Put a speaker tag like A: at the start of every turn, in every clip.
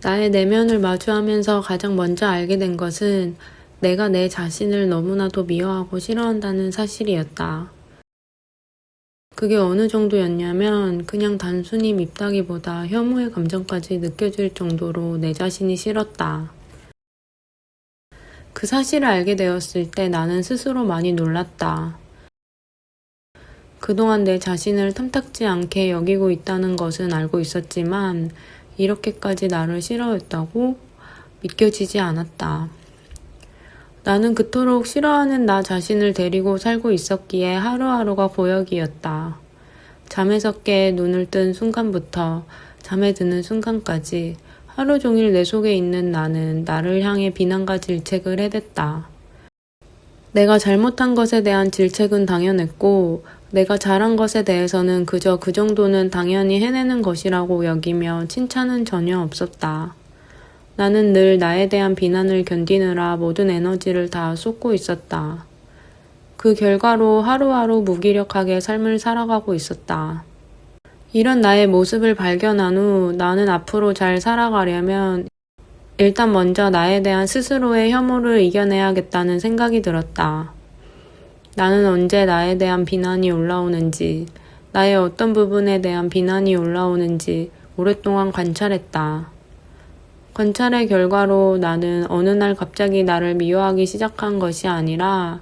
A: 나의 내면을 마주하면서 가장 먼저 알게 된 것은 내가 내 자신을 너무나도 미워하고 싫어한다는 사실이었다. 그게 어느 정도였냐면 그냥 단순히 밉다기보다 혐오의 감정까지 느껴질 정도로 내 자신이 싫었다. 그 사실을 알게 되었을 때 나는 스스로 많이 놀랐다. 그동안 내 자신을 탐탁지 않게 여기고 있다는 것은 알고 있었지만 이렇게까지 나를 싫어했다고 믿겨지지 않았다. 나는 그토록 싫어하는 나 자신을 데리고 살고 있었기에 하루하루가 고역이었다. 잠에서 깨 눈을 뜬 순간부터 잠에 드는 순간까지 하루 종일 내 속에 있는 나는 나를 향해 비난과 질책을 해댔다. 내가 잘못한 것에 대한 질책은 당연했고 내가 잘한 것에 대해서는 그저 그 정도는 당연히 해내는 것이라고 여기며 칭찬은 전혀 없었다. 나는 늘 나에 대한 비난을 견디느라 모든 에너지를 다 쏟고 있었다. 그 결과로 하루하루 무기력하게 삶을 살아가고 있었다. 이런 나의 모습을 발견한 후 나는 앞으로 잘 살아가려면 일단 먼저 나에 대한 스스로의 혐오를 이겨내야겠다는 생각이 들었다. 나는 언제 나에 대한 비난이 올라오는지, 나의 어떤 부분에 대한 비난이 올라오는지 오랫동안 관찰했다. 관찰의 결과로 나는 어느 날 갑자기 나를 미워하기 시작한 것이 아니라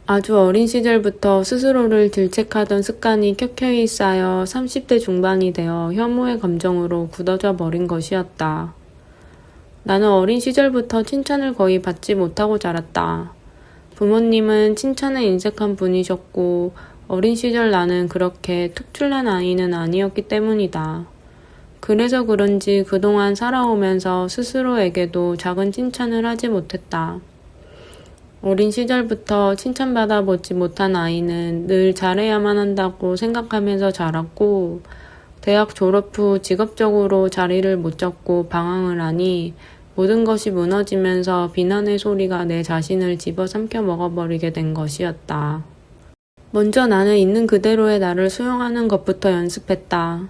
A: 아주 어린 시절부터 스스로를 질책하던 습관이 켜켜이 쌓여 30대 중반이 되어 혐오의 감정으로 굳어져 버린 것이었다. 나는 어린 시절부터 칭찬을 거의 받지 못하고 자랐다. 부모님은 칭찬에 인색한 분이셨고 어린 시절 나는 그렇게 특출난 아이는 아니었기 때문이다. 그래서 그런지 그동안 살아오면서 스스로에게도 작은 칭찬을 하지 못했다. 어린 시절부터 칭찬받아 보지 못한 아이는 늘 잘해야만 한다고 생각하면서 자랐고 대학 졸업 후 직업적으로 자리를 못 잡고 방황을 하니 모든 것이 무너지면서 비난의 소리가 내 자신을 집어삼켜 먹어버리게 된 것이었다. 먼저 나는 있는 그대로의 나를 수용하는 것부터 연습했다.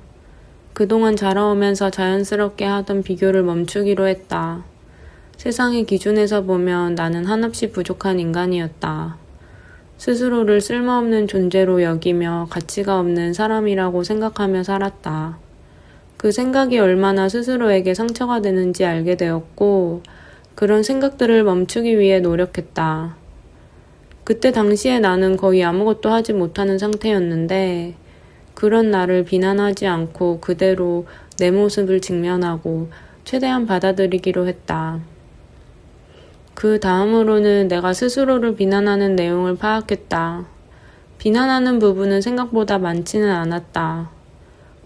A: 그동안 자라오면서 자연스럽게 하던 비교를 멈추기로 했다. 세상의 기준에서 보면 나는 한없이 부족한 인간이었다. 스스로를 쓸모없는 존재로 여기며 가치가 없는 사람이라고 생각하며 살았다. 그 생각이 얼마나 스스로에게 상처가 되는지 알게 되었고 그런 생각들을 멈추기 위해 노력했다. 그때 당시에 나는 거의 아무것도 하지 못하는 상태였는데 그런 나를 비난하지 않고 그대로 내 모습을 직면하고 최대한 받아들이기로 했다. 그 다음으로는 내가 스스로를 비난하는 내용을 파악했다. 비난하는 부분은 생각보다 많지는 않았다.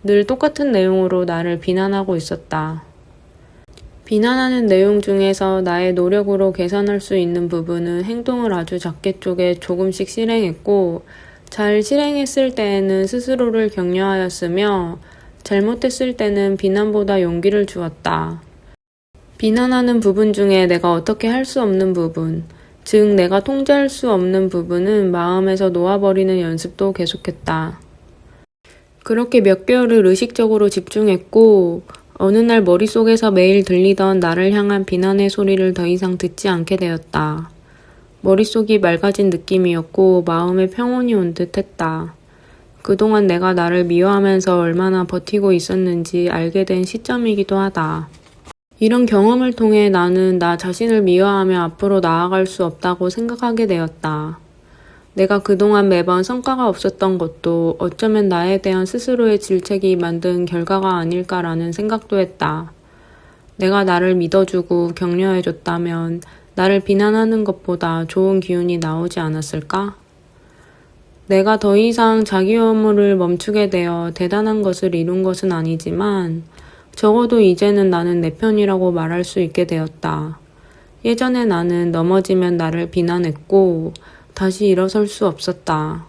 A: 늘 똑같은 내용으로 나를 비난하고 있었다. 비난하는 내용 중에서 나의 노력으로 개선할 수 있는 부분은 행동을 아주 작게 쪼개 조금씩 실행했고 잘 실행했을 때에는 스스로를 격려하였으며 잘못했을 때는 비난보다 용기를 주었다. 비난하는 부분 중에 내가 어떻게 할 수 없는 부분, 즉 내가 통제할 수 없는 부분은 마음에서 놓아버리는 연습도 계속했다. 그렇게 몇 개월을 의식적으로 집중했고 어느 날 머릿속에서 매일 들리던 나를 향한 비난의 소리를 더 이상 듣지 않게 되었다. 머릿속이 맑아진 느낌이었고 마음에 평온이 온 듯 했다. 그동안 내가 나를 미워하면서 얼마나 버티고 있었는지 알게 된 시점이기도 하다. 이런 경험을 통해 나는 나 자신을 미워하며 앞으로 나아갈 수 없다고 생각하게 되었다. 내가 그동안 매번 성과가 없었던 것도 어쩌면 나에 대한 스스로의 질책이 만든 결과가 아닐까라는 생각도 했다. 내가 나를 믿어주고 격려해줬다면 나를 비난하는 것보다 좋은 기운이 나오지 않았을까? 내가 더 이상 자기 혐오를 멈추게 되어 대단한 것을 이룬 것은 아니지만 적어도 이제는 나는 내 편이라고 말할 수 있게 되었다. 예전에 나는 넘어지면 나를 비난했고 다시 일어설 수 없었다.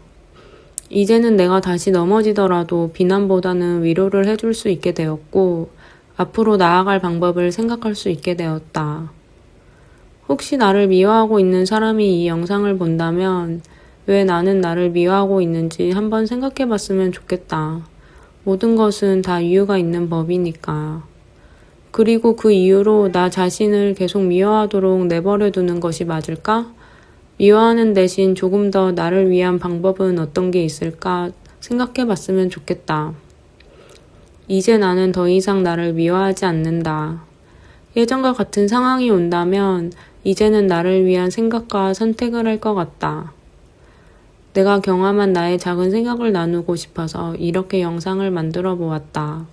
A: 이제는 내가 다시 넘어지더라도 비난보다는 위로를 해줄 수 있게 되었고 앞으로 나아갈 방법을 생각할 수 있게 되었다. 혹시 나를 미워하고 있는 사람이 이 영상을 본다면 왜 나는 나를 미워하고 있는지 한번 생각해 봤으면 좋겠다. 모든 것은 다 이유가 있는 법이니까. 그리고 그 이후로 나 자신을 계속 미워하도록 내버려 두는 것이 맞을까? 미워하는 대신 조금 더 나를 위한 방법은 어떤 게 있을까 생각해 봤으면 좋겠다. 이제 나는 더 이상 나를 미워하지 않는다. 예전과 같은 상황이 온다면 이제는 나를 위한 생각과 선택을 할 것 같다. 내가 경험한 나의 작은 생각을 나누고 싶어서 이렇게 영상을 만들어 보았다.